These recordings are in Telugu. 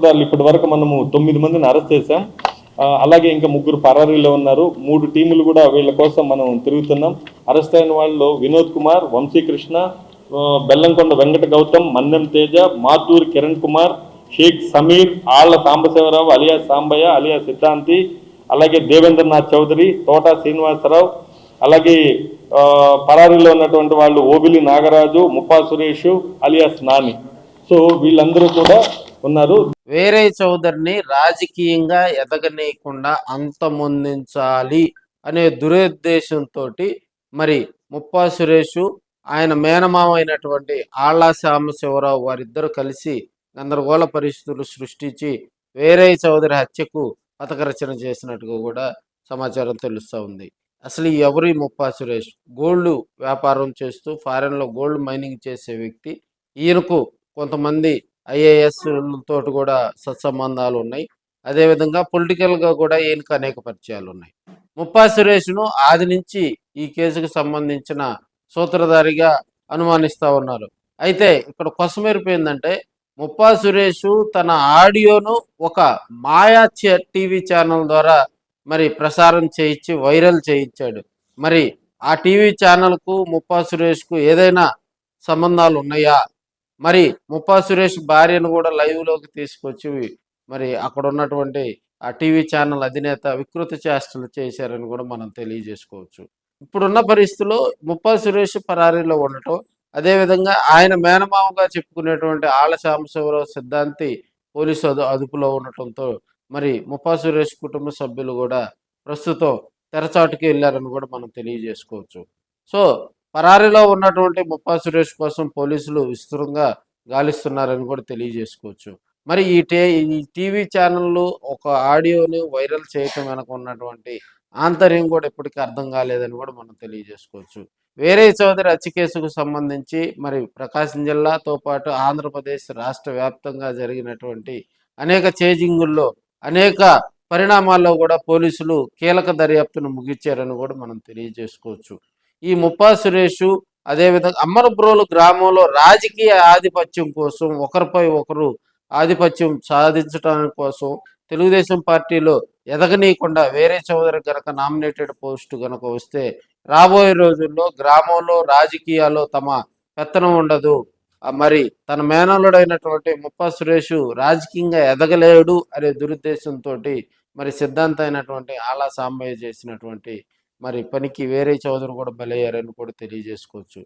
సూత్రధారులు ఇప్పటి వరకు మనము 9 మందిని అరెస్ట్ చేశాం. అలాగే ఇంకా 3 పరారీలో ఉన్నారు. 3 టీములు కూడా వీళ్ళ కోసం మనం తిరుగుతున్నాం. అరెస్ట్ అయిన వాళ్ళు వినోద్ కుమార్, వంశీకృష్ణ, బెల్లంకొండ వెంకట గౌతమ్, మన్నెం తేజ, మాతూరి కిరణ్ కుమార్, షేక్ సమీర్, ఆళ్ల సాంబశివరావు అలియా సాంబయ్య అలియా సిద్ధాంతి, అలాగే దేవేంద్రనాథ్ చౌదరి, తోటా శ్రీనివాసరావు, అలాగే పరారీలో ఉన్నటువంటి వాళ్ళు ఓబిలి నాగరాజు, ముప్పా సురేష్ అలియాస్ నాని. సో వీళ్ళందరూ కూడా ఉన్నారు. వేరే చౌదరిని రాజకీయంగా ఎదగనీయకుండా అంతమొందించాలి అనే దురుద్దేశంతో మరి ముప్పా సురేష్ ఆయన మేనమామ అయినటువంటి ఆళ్ల సాంబశివరావు వారిద్దరూ కలిసి గందరగోళ పరిస్థితులు సృష్టించి వేరే చౌదరి హత్యకు పథకరచన చేసినట్టుగా కూడా సమాచారం తెలుస్తూ ఉంది. అసలు ఎవరు ముప్పా సురేష్? గోల్డ్ వ్యాపారం చేస్తూ ఫారెన్లో గోల్డ్ మైనింగ్ చేసే వ్యక్తి. ఈయనకు కొంతమంది ఐఏఎస్ తోటి కూడా సత్సంబంధాలు ఉన్నాయి. అదేవిధంగా పొలిటికల్గా కూడా ఈయనకు అనేక పరిచయాలు ఉన్నాయి. ముప్పా సురేష్ను ఆది నుంచి ఈ కేసుకు సంబంధించిన సూత్రధారిగా అనుమానిస్తూ ఉన్నారు. అయితే ఇక్కడ కొసమెరుపు ఏంటంటే ముప్పా సురేష్ తన ఆడియోను ఒక మాయా టీవీ ఛానల్ ద్వారా మరి ప్రసారం చేయించి వైరల్ చేయించాడు. మరి ఆ టీవీ ఛానల్కు ముప్పా సురేష్కు ఏదైనా సంబంధాలు ఉన్నాయా? మరి ముప్పా సురేష్ భార్యను కూడా లైవ్లోకి తీసుకొచ్చి మరి అక్కడ ఉన్నటువంటి ఆ టీవీ ఛానల్ అధినేత వికృత చేష్టలు చేశారని కూడా మనం తెలియజేసుకోవచ్చు. ఇప్పుడున్న పరిస్థితుల్లో ముప్పా సురేష్ పరారీలో ఉండటం, అదేవిధంగా ఆయన మేనమామగా చెప్పుకునేటువంటి ఆళ్ల సాంబశివరావు సిద్ధాంతి పోలీసు అదుపులో ఉండటంతో మరి ముప్పా సురేష్ కుటుంబ సభ్యులు కూడా ప్రస్తుతం తెరచాటుకి వెళ్ళారని కూడా మనం తెలియజేసుకోవచ్చు. సో పరారీలో ఉన్నటువంటి ముప్పా సురేష్ కోసం పోలీసులు విస్తృతంగా గాలిస్తున్నారని కూడా తెలియజేసుకోవచ్చు. మరి ఈ టీవీ ఛానళ్ళు ఒక ఆడియోని వైరల్ చేయటం వెనక ఉన్నటువంటి ఆంతర్యం కూడా ఇప్పటికీ అర్థం కాలేదని కూడా మనం తెలియజేసుకోవచ్చు. వేరే చౌదరి హత్య కేసుకు సంబంధించి మరి ప్రకాశం జిల్లాతో పాటు ఆంధ్రప్రదేశ్ రాష్ట్ర వ్యాప్తంగా జరిగినటువంటి అనేక చేజింగుల్లో అనేక పరిణామాల్లో కూడా పోలీసులు కీలక దర్యాప్తును ముగించారని కూడా మనం తెలియజేసుకోవచ్చు. ఈ ముప్పా సురేష్ అదేవిధంగా అమ్మరబ్రోలు గ్రామంలో రాజకీయ ఆధిపత్యం కోసం ఒకరిపై ఒకరు ఆధిపత్యం సాధించడం కోసం తెలుగుదేశం పార్టీలో ఎదగనీయకుండా వేరే చౌదరి గనక నామినేటెడ్ పోస్టు గనక వస్తే రాబోయే రోజుల్లో గ్రామంలో రాజకీయాల్లో తమ పెత్తనం ఉండదు, మరి తన మేనల్లుడైనటువంటి ముప్పా సురేష్ రాజకీయంగా ఎదగలేడు అనే దురుద్దేశంతో మరి సిద్ధాంత అయినటువంటి ఆళ్ల సాంబయ్య చేసినటువంటి మరి పనికి వేరే చౌదరి కూడా బలయ్యారని కూడా తెలియజేసుకోవచ్చు.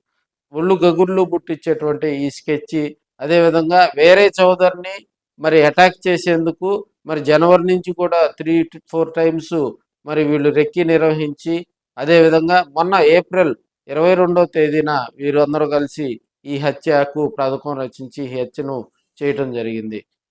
ఒళ్ళు గగుర్లు పుట్టించేటువంటి ఈ స్కెచ్, అదేవిధంగా వేరే చౌదరిని మరి అటాక్ చేసేందుకు మరి జనవరి నుంచి కూడా 3-4 టైమ్స్ మరి వీళ్ళు రెక్కి నిర్వహించి, అదేవిధంగా మొన్న ఏప్రిల్ 22వ తేదీన వీరందరూ కలిసి ఈ హత్యకు పథకం రచించి ఈ హత్యను చేయటం జరిగింది.